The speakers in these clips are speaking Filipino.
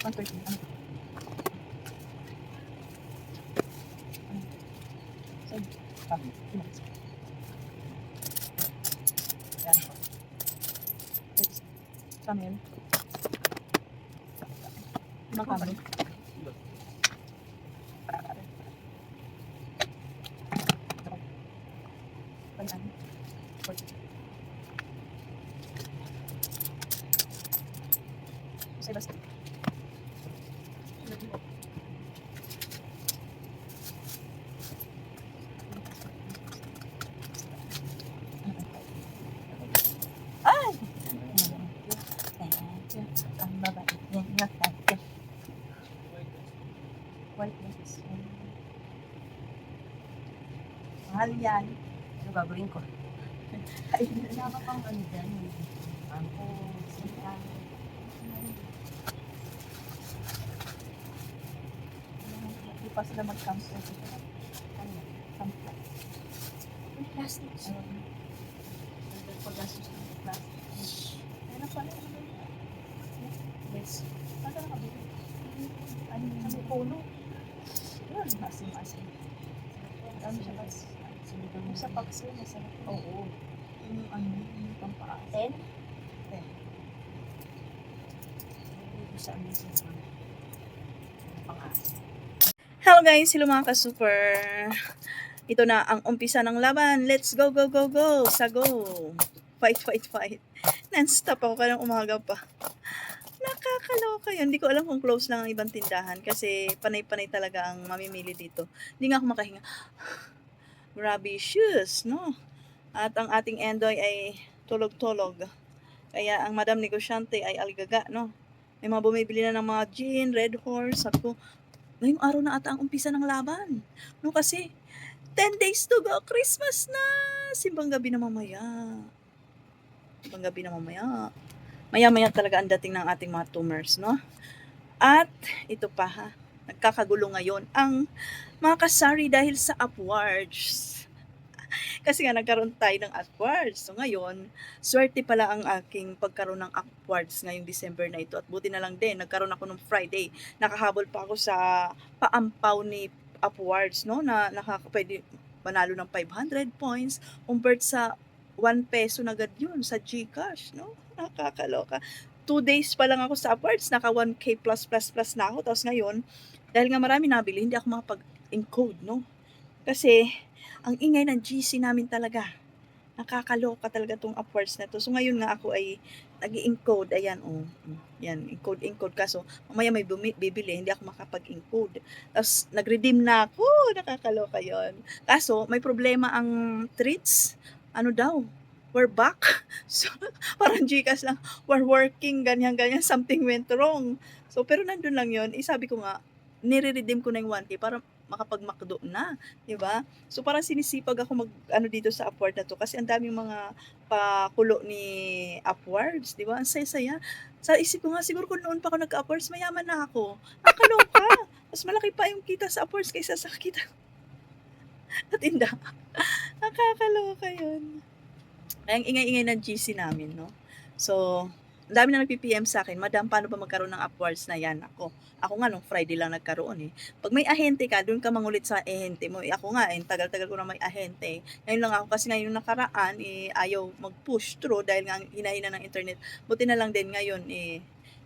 130. Ano? Saan? Kami. Yan po. Kamil. Ibang kamil. Pagyan. Say basta. Ay! Ang babae. Yan, yan, yan. White nose. Mahal yan. Ano gagawin ko? Ay, Wala ka pang ano dyan. Ako, sila. hindi pa sila mag-cancel. Ano? Cancel. Yung plastic. Ayun. Pag-gastos ng plastic. Ayun ang pala. Yes. Saan ka nakabili? Ano yung may puno? Yun, masim-masim. Marami siya kasi. Yung sa paksi, masarap. Oo. Yung ano, yung pampaas. 10? 10. Hindi sa amin sa mga pang-asa. Hello guys, hello mga ka-super. Ito na ang umpisa ng laban. Let's go, go, go, go. Sa go. Fight, fight, fight. Non-stop ako kayang umaga pa. Nakakaloka yun. Hindi ko alam kung close lang ang ibang tindahan kasi panay-panay talaga ang mamimili dito. Hindi nga ako makahinga. Grabe shoes, no? At ang ating endoy ay tulog-tulog. Kaya ang madam negosyante ay aligaga, no? May mga bumibili na ng mga gin, red horse. Sabi ko, ngayong araw na ata ang umpisa ng laban. No, kasi 10 days to go. Christmas na. Simbang gabi na mamaya. Simbang gabi na mamaya. Maya-maya talaga ang dating ng ating mga tumors, no? At ito pa ha, nagkakagulo ngayon ang mga kasari dahil sa upwards. Kasi nga nagkaroon tayo ng upwards. So ngayon, swerte pala ang aking pagkaroon ng upwards ngayong December na ito. At buti na lang din, nagkaroon ako ng Friday. Nakahabol pa ako sa paampaw ni upwards, no? Na pwede manalo ng 500 points. Convert sa 1 peso na agad yun sa GCash, no? Nakakaloka. 2 days pa lang ako sa upwards, naka 1K plus plus plus na ako. Tapos ngayon, dahil nga marami nabili, hindi ako makapag-encode, no? Kasi, ang ingay ng GC namin talaga. Nakakaloka talaga tong upwards na to. So, ngayon nga ako ay nag-encode. Ayan, oh. Yan, encode. Kaso, mamaya may bibili, hindi ako makapag-encode. Tapos, nag-redeem na ako. Nakakaloka yon. Kaso, may problema ang treats. Ano daw? We're back. So, parang Gcash lang. We're working, ganyan. Something went wrong. So, pero nandun lang yon. Sabi ko nga, nire-redeem ko na yung 1K para makapag-McDo na. 'Di ba? So parang sinisipag ako mag-ano dito sa Upward na 'to kasi ang daming mga pakulo ni Upwards, 'di ba? Ang saya-saya. Sa isip ko nga siguro kung noon pa ako nagka-Upwards mayaman na ako. Nakakaloka. Mas malaki pa yung kita sa Upwards kaysa sa kita sa tindahan. Nakakaloka 'yun. Ang ingay-ingay ng GC namin, no? So, ang dami na nagpi-PM sa akin, "Madam, paano ba magkaroon ng Upwards na 'yan?" Ako nga nung Friday lang nagkaroon, eh. 'Pag may ahente ka, do'n ka mangulit sa ahente mo. Eh, ako nga, eh, tagal-tagal ko na may ahente. Ngayon lang ako kasi ngayong nakaraan, eh, ayaw mag-push through dahil nga hina-hina ng internet. Buti na lang din ngayon, eh,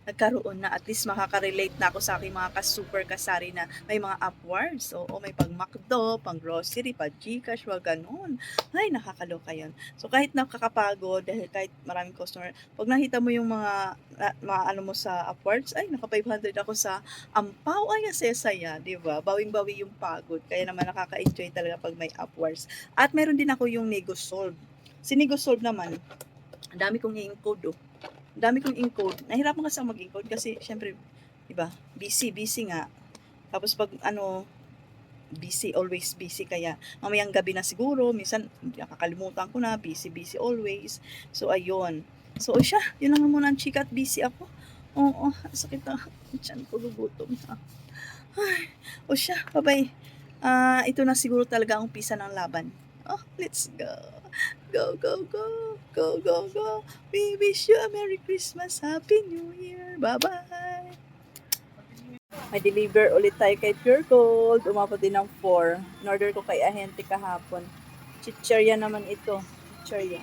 nagkaroon na. At least makaka-relate na ako sa aking mga ka-super kasari na may mga Upwards. Oo, may pang-McDo, pang-grocery, pang-GCash, wag gano'n. Ay, nakakaloka 'yun. So, kahit nakakapagod, dahil kahit maraming customer, 'pag nakita mo yung mga ano mo sa Upwards, ay, naka 500 ako sa ampaw, ay, ang saya-saya, 'di ba? Bawing-bawi yung pagod. Kaya naman nakaka-enjoy talaga 'pag may Upwards. At meron din ako yung NegoSolve. Si NegoSolve naman, ang dami kong i-encode, oh. Ang dami kong encode. Nahirapan kasi ako mag-encode kasi syempre, 'di ba? Busy nga. Tapos pag ano, busy, always busy. Kaya mamayang gabi na siguro, minsan nakakalimutan ko na, busy always. So, ayun. So, siya, yun lang muna ang chika at busy ako. Oo, sakit na. Tiyan ko, gugutom na. Ay, o siya, bye-bye. Ito na siguro talaga ang umpisa ng laban. Oh, let's go. Go, go, go. Go, go, go. We wish you a Merry Christmas, Happy New Year. Bye-bye. May deliver ulit tayo kay Pure Gold. Umabot din ng 4. In-order ko kay Ahente kahapon. Chicherya naman ito. Chicherya.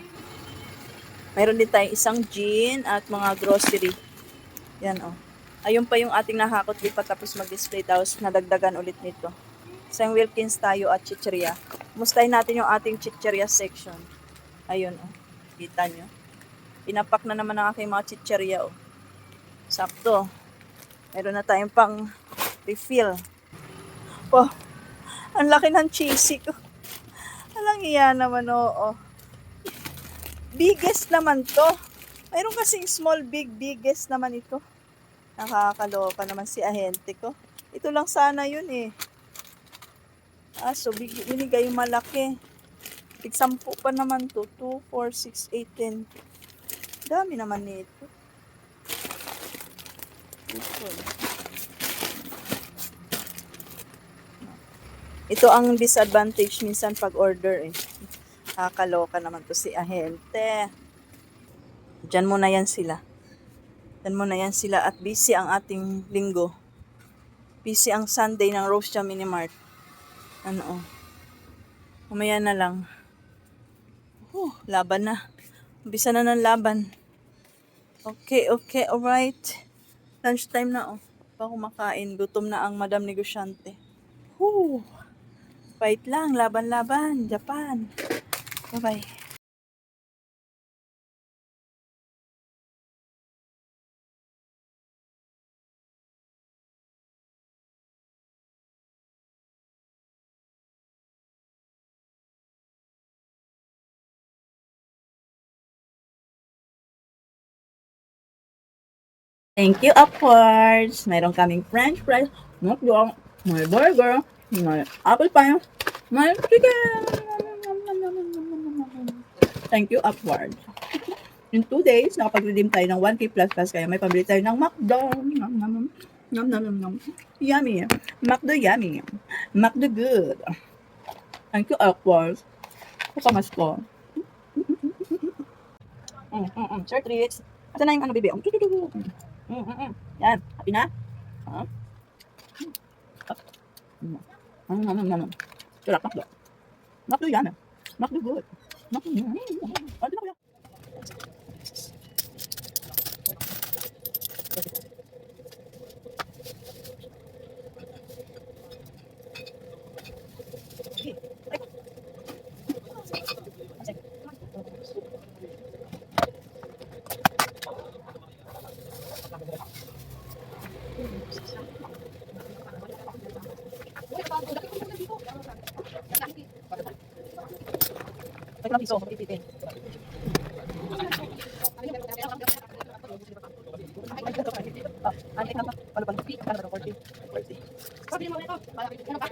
Mayroon din tayong isang gin at mga grocery. Yan oh. Ayun pa yung ating nahakot lipat tapos mag-display tapos nadagdagan ulit nito. Isang Wilkins tayo at chicherya. Mustahin natin yung ating chicherya section. Ayun oh. Kita nyo. Pinapak na naman ang aking mga chicherya oh. Sakto. Meron na tayong pang refill. Oh, ang laki ng cheesy ko. Alang iya naman oo. Biggest naman to. Mayroon kasing small, biggest naman ito. Nakakaloka naman si Ahente ko. Ito lang sana yun eh. So binigay yung malaki. Tig 10 pa naman to. 2, 4, 6, 8, 10. Dami naman nito. Ito ang disadvantage minsan pag order eh. Nakakaloka naman to si Ahente. Diyan muna yan sila. Diyan muna yan sila at busy ang ating linggo. Busy ang Sunday ng Rose Jam Mini Mart. Ano oh. Umaya na lang. Laban na. Umpisa na ng laban. Okay, alright. Lunchtime na oh. Pa kumakain. Gutom na ang Madam Negosyante. Fight lang. Laban. Japan. Bye-bye. Thank you, upwards. Mayroon kaming french fries, hotdog, may burger, may apple pie, may chicken. Thank you, upwards. In 2 days, nakapag-redeem tayo ng 1K plus kaya may pambili tayo ng McDo. Yummy. McDo yummy. McDo good. Thank you, upwards. Kasamas ko. Sir treats. Asa na yung ano, bebe? Yan. Happy na? Sarap, McDo. McDo yan. McDo good. McDo. Ano na kuya? May kulang piso, magtitipin. Antik na pa. Ano pa? Ano ba? 40. 40. Sabi mo ito. Ano pa?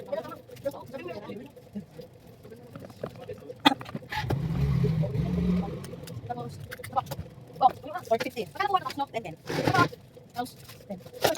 Tapos, 450. Magkano kuha ng 10. 10.